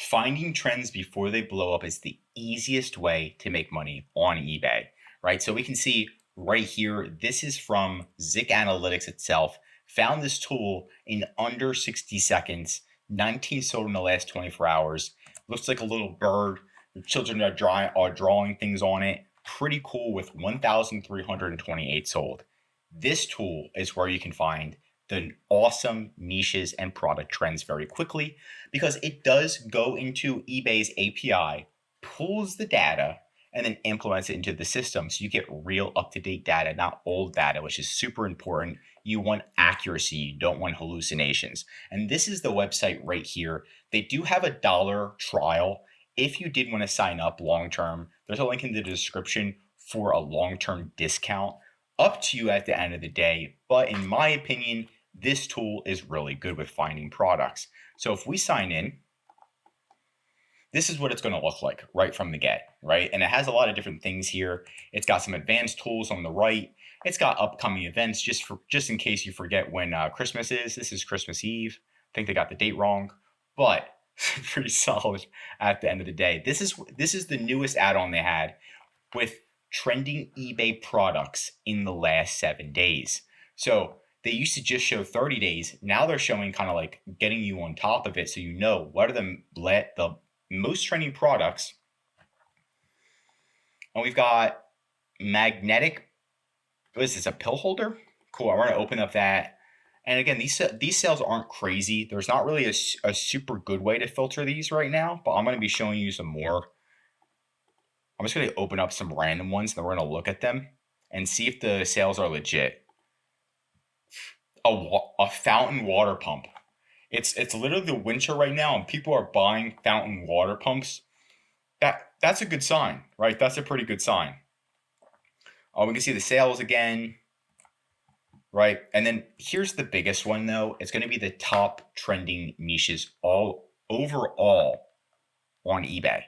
Finding trends before they blow up is the easiest way to make money on eBay, right? So we can see right here, this is from ZIK Analytics itself. Found this tool in under 60 seconds, 19 sold in the last 24 hours. Looks like a little bird. The children are drawing things on it. Pretty cool with 1,328 sold. This tool is where you can find the awesome niches and product trends very quickly because it does go into eBay's API, pulls the data, and then implements it into the system. So you get real up-to-date data, not old data, which is super important. You want accuracy, you don't want hallucinations. And this is the website right here. They do have a $1 trial. If you did want to sign up long-term, there's a link in the description for a long-term discount. Up to you at the end of the day. But in my opinion, this tool is really good with finding products. So if we sign in, this is what it's going to look like right from the get, right? And it has a lot of different things here. It's got some advanced tools on the right. It's got upcoming events just in case you forget when Christmas is. This is Christmas Eve. I think they got the date wrong, but pretty solid at the end of the day. This is the newest add-on they had with trending eBay products in the last 7 days. So they used to just show 30 days. Now they're showing kind of like getting you on top of it so you know what are the most trending products. And we've got magnetic, what is this, a pill holder? Cool, we're gonna open up that. And again, these sales aren't crazy. There's not really a super good way to filter these right now, but I'm gonna be showing you some more. I'm just gonna open up some random ones and then we're gonna look at them and see if the sales are legit. A fountain water pump. It's literally the winter right now and people are buying fountain water pumps. That's a good sign, right? That's a pretty good sign. We can see the sales again, right? And then here's the biggest one though. It's going to be the top trending niches all overall on eBay,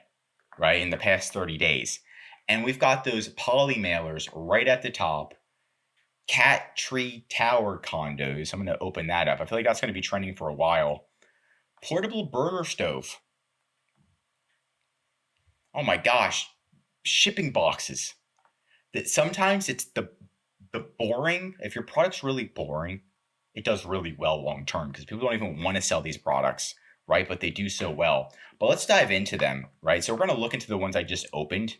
right? In the past 30 days. And we've got those poly mailers right at the top. Cat tree tower condos. I'm going to open that up. I feel like that's going to be trending for a while. Portable burner stove. Oh my gosh. Shipping boxes. That sometimes it's the boring. If your product's really boring, it does really well long term because people don't even want to sell these products, right? But they do so well. But let's dive into them, right? So we're going to look into the ones I just opened.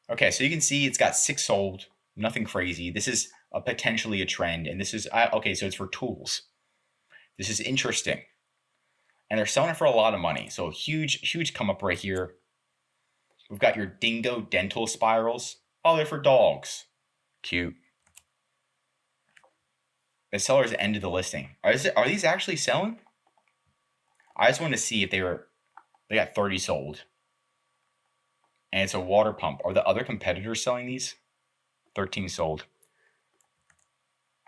Okay, so you can see it's got 6 sold. Nothing crazy. This is potentially a trend. And this is, okay, so it's for tools. This is interesting. And they're selling it for a lot of money. So huge come up right here. We've got your dingo dental spirals. Oh, they're for dogs. Cute. The sellers ended the listing. Are these actually selling? I just want to see if they got 30 sold. And it's a water pump. Are the other competitors selling these? 13 sold,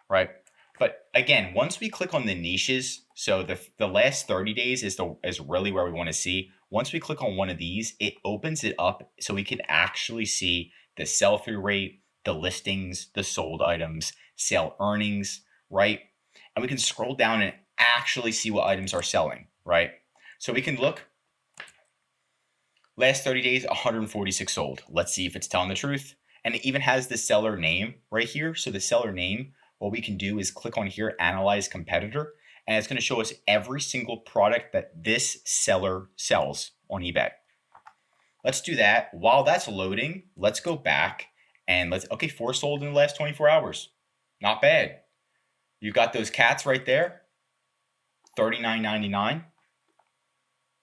right? But again, once we click on the niches, so the last 30 days is really where we want to see. Once we click on one of these, it opens it up so we can actually see the sell-through rate, the listings, the sold items, sale earnings, right? And we can scroll down and actually see what items are selling, right? So we can look. Last 30 days, 146 sold. Let's see if it's telling the truth. And it even has the seller name right here. So the seller name, what we can do is click on here, analyze competitor, and it's going to show us every single product that this seller sells on eBay. Let's do that. While that's loading, let's go back and okay, 4 sold in the last 24 hours. Not bad. You got those cats right there, $39.99.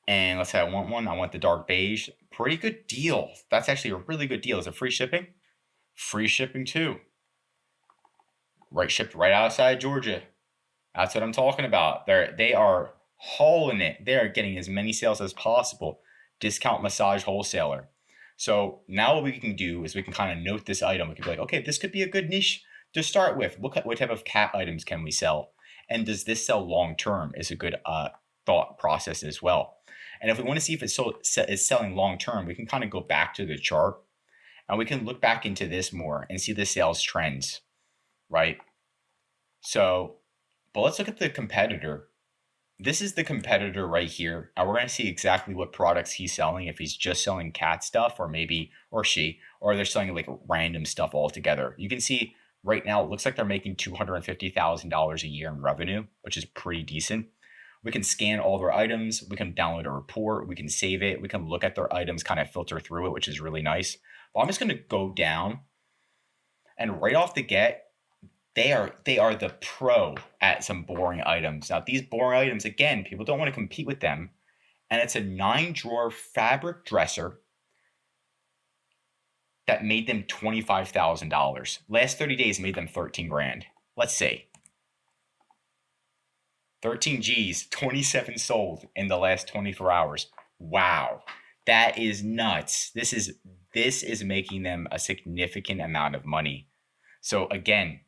And let's say I want one. I want the dark beige. Pretty good deal. That's actually a really good deal. Is it free shipping? Free shipping too. Right, shipped right outside Georgia. That's what I'm talking about. They are hauling it. They are getting as many sales as possible. Discount massage wholesaler. So now what we can do is we can kind of note this item. We can be like, okay, this could be a good niche to start with. What type of cat items can we sell? And does this sell long term? Is a good thought process as well. And if we want to see if it's selling long term, we can kind of go back to the chart and we can look back into this more and see the sales trends, right? So, but let's look at the competitor. This is the competitor right here. And we're going to see exactly what products he's selling. If he's just selling cat stuff, or maybe, or she, or they're selling like random stuff altogether. You can see right now, it looks like they're making $250,000 a year in revenue, which is pretty decent. We can scan all their items. We can download a report. We can save it. We can look at their items, kind of filter through it, which is really nice. But I'm just going to go down, and right off the get, they are the pro at some boring items. Now, these boring items, again, people don't want to compete with them. And it's a 9-drawer fabric dresser that made them $25,000. Last 30 days made them 13 grand. Let's see. 13 G's, 27 sold in the last 24 hours. Wow. That is nuts. This is making them a significant amount of money. So again,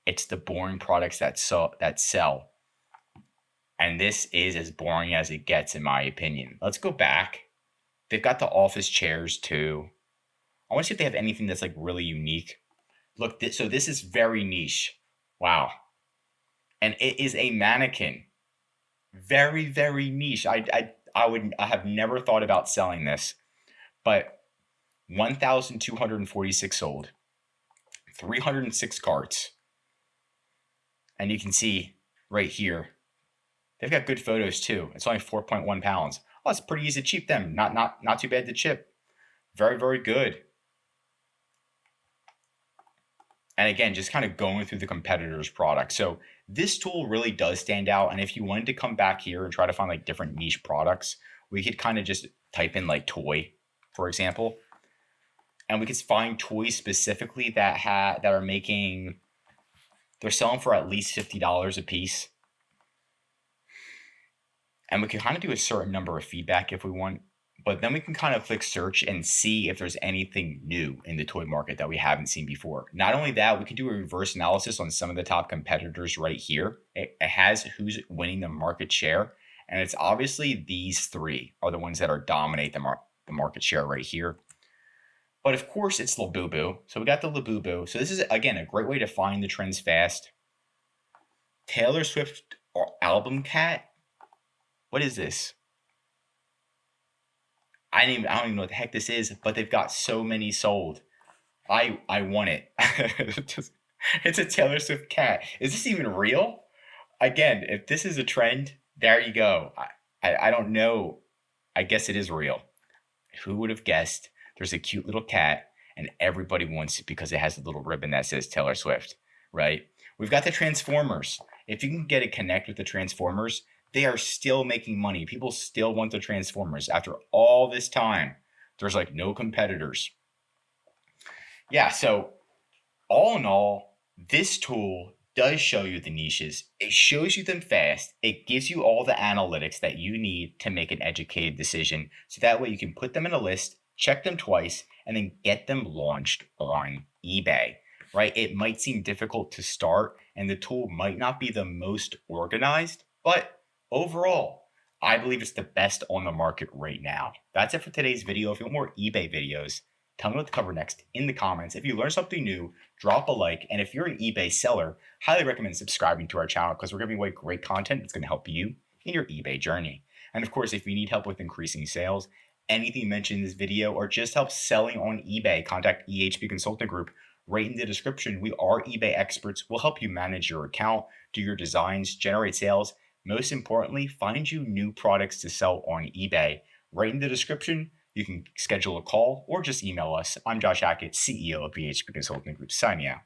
it's the boring products that sell. And this is as boring as it gets, in my opinion. Let's go back. They've got the office chairs too. I want to see if they have anything that's like really unique. Look, so this is very niche. Wow. And it is a mannequin. Very, very niche. I have never thought about selling this, but 1,246 sold, 306 carts. And you can see right here, they've got good photos too. It's only 4.1 pounds. Oh, it's pretty easy to chip them. Not too bad to chip. Very, very good. And again, just kind of going through the competitor's product. So this tool really does stand out. And if you wanted to come back here and try to find like different niche products, we could kind of just type in like toy, for example. And we could find toys specifically that are making, they're selling for at least $50 a piece. And we can kind of do a certain number of feedback if we want. But then we can kind of click search and see if there's anything new in the toy market that we haven't seen before. Not only that, we can do a reverse analysis on some of the top competitors right here. It has who's winning the market share. And it's obviously these three are the ones that are dominate the market share right here. But of course, it's Labubu. So we got the Labubu. So this is, again, a great way to find the trends fast. Taylor Swift or album cat. What is this? I don't even know what the heck this is, but they've got so many sold. I want it. It's a Taylor Swift cat. Is this even real? Again, if this is a trend, there you go. I don't know. I guess it is real. Who would have guessed there's a cute little cat and everybody wants it because it has a little ribbon that says Taylor Swift, right? We've got the Transformers. If you can get a connect with the Transformers, they are still making money. People still want the Transformers. After all this time, there's like no competitors. Yeah, so all in all, this tool does show you the niches. It shows you them fast. It gives you all the analytics that you need to make an educated decision. So that way you can put them in a list, check them twice, and then get them launched on eBay, right? It might seem difficult to start and the tool might not be the most organized, but overall, I believe it's the best on the market right now. That's it for today's video. If you want more eBay videos, tell me what to cover next in the comments. If you learned something new, drop a like. And if you're an eBay seller, highly recommend subscribing to our channel because we're giving away great content that's going to help you in your eBay journey. And of course, if you need help with increasing sales, anything mentioned in this video, or just help selling on eBay, contact EHP Consulting Group. Right in the description, we are eBay experts. We'll help you manage your account, do your designs, generate sales. Most importantly, find you new products to sell on eBay. Right in the description, you can schedule a call or just email us. I'm Josh Hackett, CEO of BHP Consulting Group, signing out.